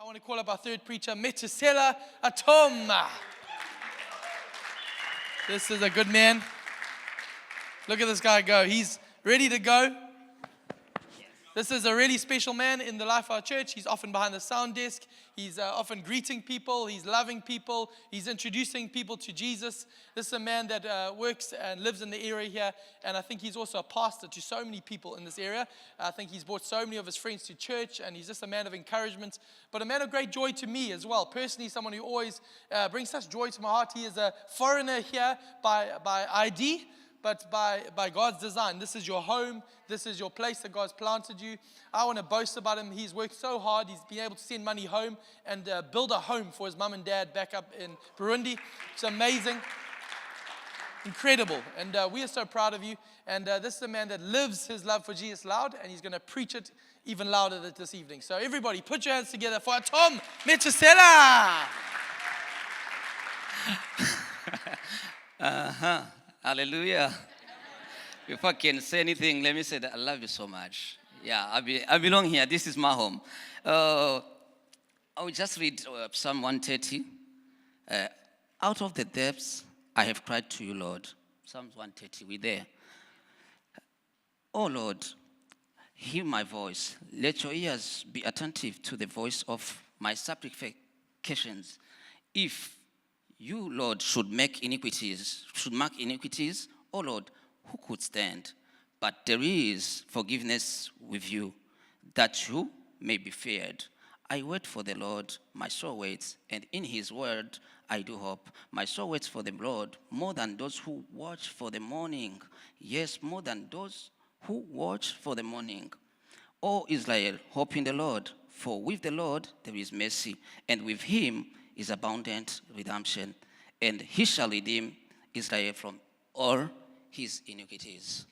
want to call up our third preacher, Methoucella Atoma. This is a good man. Look at this guy go. He's ready to go. This is a really special man in the life of our church. He's often behind the sound desk. He's often greeting people. He's loving people. He's introducing people to Jesus. This is a man that works and lives in the area here. And I think he's also a pastor to so many people in this area. I think he's brought so many of his friends to church. And he's just a man of encouragement. But a man of great joy to me as well. Personally, someone who always brings such joy to my heart. He is a foreigner here by ID. But by God's design. This is your home. This is your place that God's planted you. I want to boast about him. He's worked so hard. He's been able to send money home and build a home for his mum and dad back up in Burundi. It's amazing. Incredible. And we are so proud of you. And this is a man that lives his love for Jesus loud. And he's going to preach it even louder this evening. So everybody, put your hands together for Tom Methoucella. Hallelujah. Before I can say anything, let me say that I love you so much. Yeah, I belong here. This is my home. I will just read Psalm 130. Out of the depths, I have cried to you, Lord. Psalms 130, we're there. Oh, Lord, hear my voice. Let your ears be attentive to the voice of my supplications. If you, Lord, should mark iniquities, oh Lord, who could stand? But there is forgiveness with you, that you may be feared. I wait for the Lord, my soul waits, and in his word I do hope. My soul waits for the Lord more than those who watch for the morning. Yes, more than those who watch for the morning. O Israel, hope in the Lord, for with the Lord there is mercy, and with him is abundant redemption, and he shall redeem Israel from all his iniquities.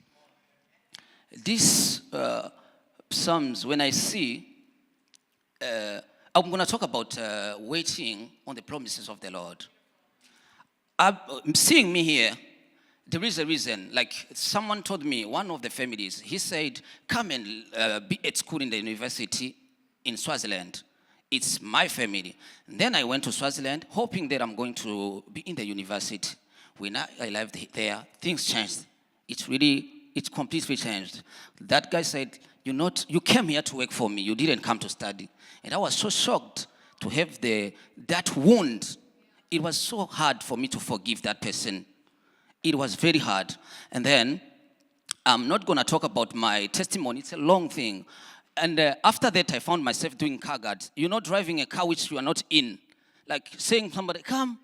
These Psalms, when I see, I'm going to talk about waiting on the promises of the Lord. Seeing me here, there is a reason. Like someone told me, one of the families, he said, come and be at school in the university in Swaziland. It's my family. And then I went to Swaziland, hoping that I'm going to be in the university. When I lived there, things changed. It's completely changed. That guy said, you came here to work for me. You didn't come to study. And I was so shocked to have that wound. It was so hard for me to forgive that person. It was very hard. And then, I'm not going to talk about my testimony. It's a long thing. And after that, I found myself doing car guards. Driving a car which you are not in. Like saying somebody, come.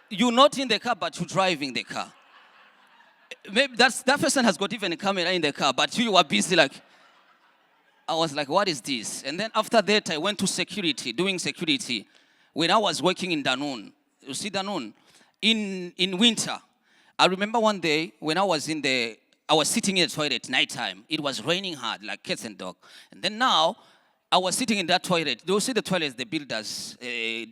You're not in the car, but you're driving the car. Maybe that person has got even a camera in the car, but you were busy like, I was like, what is this? And then after that, I went to security, doing security. When I was working in Danone, you see Danone, in winter. I remember one day when I was sitting in the toilet nighttime. It was raining hard, like cats and dogs. And then now, I was sitting in that toilet. You see the toilets the builders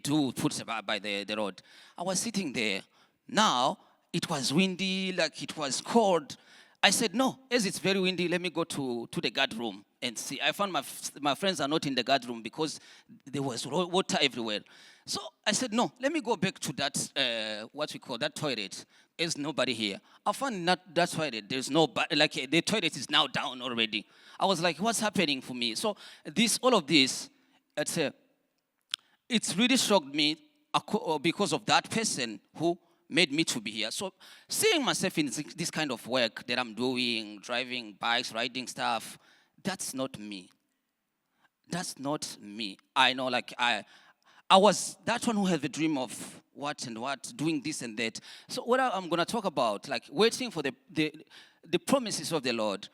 do put by the road. I was sitting there. Now, it was windy, like it was cold. I said, no, as it's very windy, let me go to the guard room and see. I found my friends are not in the guard room because there was water everywhere. So I said, no, let me go back to that, what we call that toilet. There's nobody here. I found that toilet. There's nobody, like the toilet is now down already. I was like, what's happening for me? So all of this, it's really shocked me because of that person who made me to be here. So seeing myself in this kind of work that I'm doing, driving bikes, riding stuff, that's not me. That's not me. I know, like I was that one who had the dream of what, doing this and that. So what I'm going to talk about, like waiting for the promises of the Lord.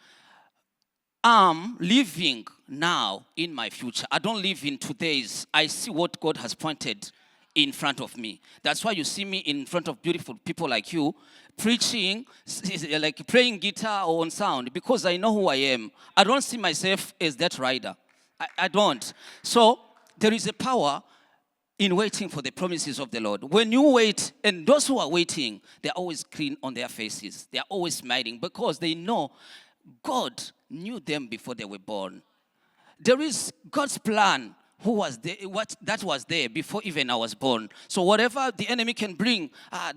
I'm living now in my future. I don't live in today's. I see what God has pointed in front of me. That's why you see me in front of beautiful people like you, preaching, like playing guitar or on sound, because I know who I am. I don't see myself as that rider. I don't. So there is a power in waiting for the promises of the Lord. When you wait, and those who are waiting, they're always clean on their faces. They're always smiling because they know God knew them before they were born. There is God's plan who was there, what that was there before even I was born. So whatever the enemy can bring, I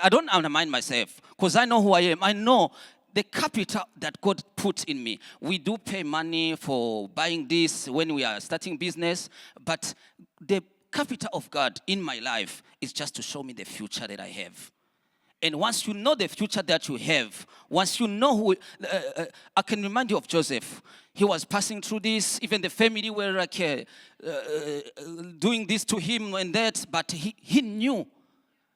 don't undermine myself because I know who I am. I know the capital that God put in me. We do pay money for buying this when we are starting business, but the capital of God in my life is just to show me the future that I have. And once you know the future that you have, once you know who, I can remind you of Joseph. He was passing through this. Even the family were like doing this to him and that. But he knew.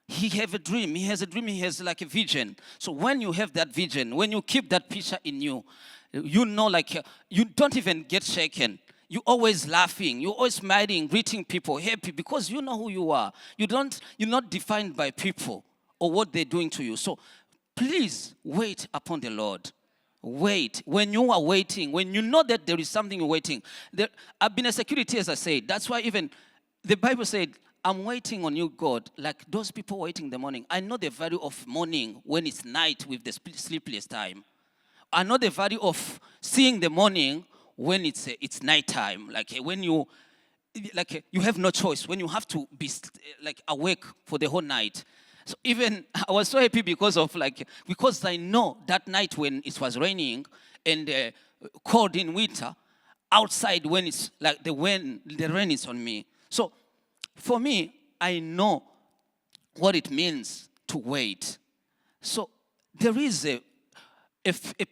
He have a dream. He has a dream. He has like a vision. So when you have that vision, when you keep that picture in you, you know, like you don't even get shaken. You're always laughing. You're always smiling, greeting people, happy because you know who you are. You're not defined by people or what they're doing to you. So please wait upon the Lord. Wait. When you are waiting, when you know that there is something you're waiting. I've been a security, as I said. That's why even the Bible said, I'm waiting on you, God, like those people waiting in the morning. I know the value of morning when it's night with the sleepless time. I know the value of seeing the morning when it's nighttime. Like when you have no choice, when you have to be like awake for the whole night. So even I was so happy because I know that night when it was raining and cold in winter, outside when it's like the rain is on me. So for me, I know what it means to wait. So there is a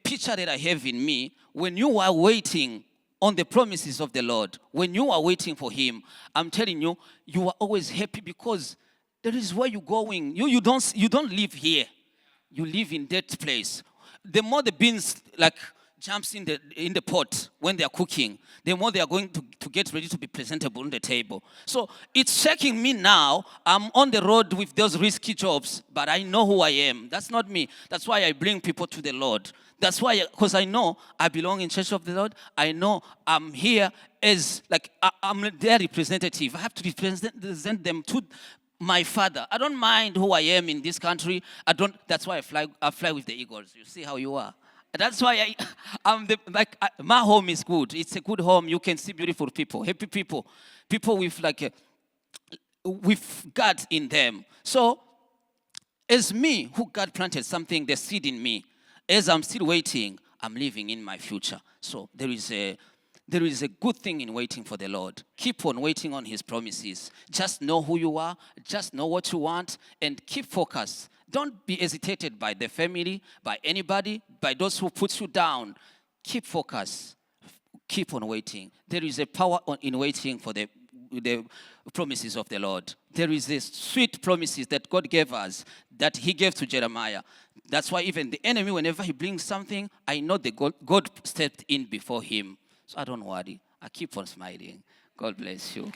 picture that I have in me when you are waiting on the promises of the Lord, when you are waiting for Him. I'm telling you, you are always happy because there is where you're going. You don't live here. You live in that place. The more the beans jumps in the pot when they are cooking, the more they are going to get ready to be presentable on the table. So it's shaking me now. I'm on the road with those risky jobs, but I know who I am. That's not me. That's why I bring people to the Lord. That's why, because I know I belong in Church of the Lord. I know I'm here as I'm their representative. I have to represent them to my Father. I don't mind who I am in this country. That's why I fly with the eagles. You see how you are. That's why my home is good. It's a good home. You can see beautiful people, happy people, people with with God in them. So, as me, who God planted something, the seed in me, as I'm still waiting, I'm living in my future. So there is a good thing in waiting for the Lord. Keep on waiting on His promises. Just know who you are. Just know what you want, and keep focused. Don't be hesitated by the family, by anybody, by those who put you down. Keep focused. Keep on waiting. There is a power in waiting for the promises of the Lord. There is this sweet promises that God gave us, that He gave to Jeremiah. That's why even the enemy, whenever he brings something, I know that God stepped in before him. So I don't worry. I keep on smiling. God bless you.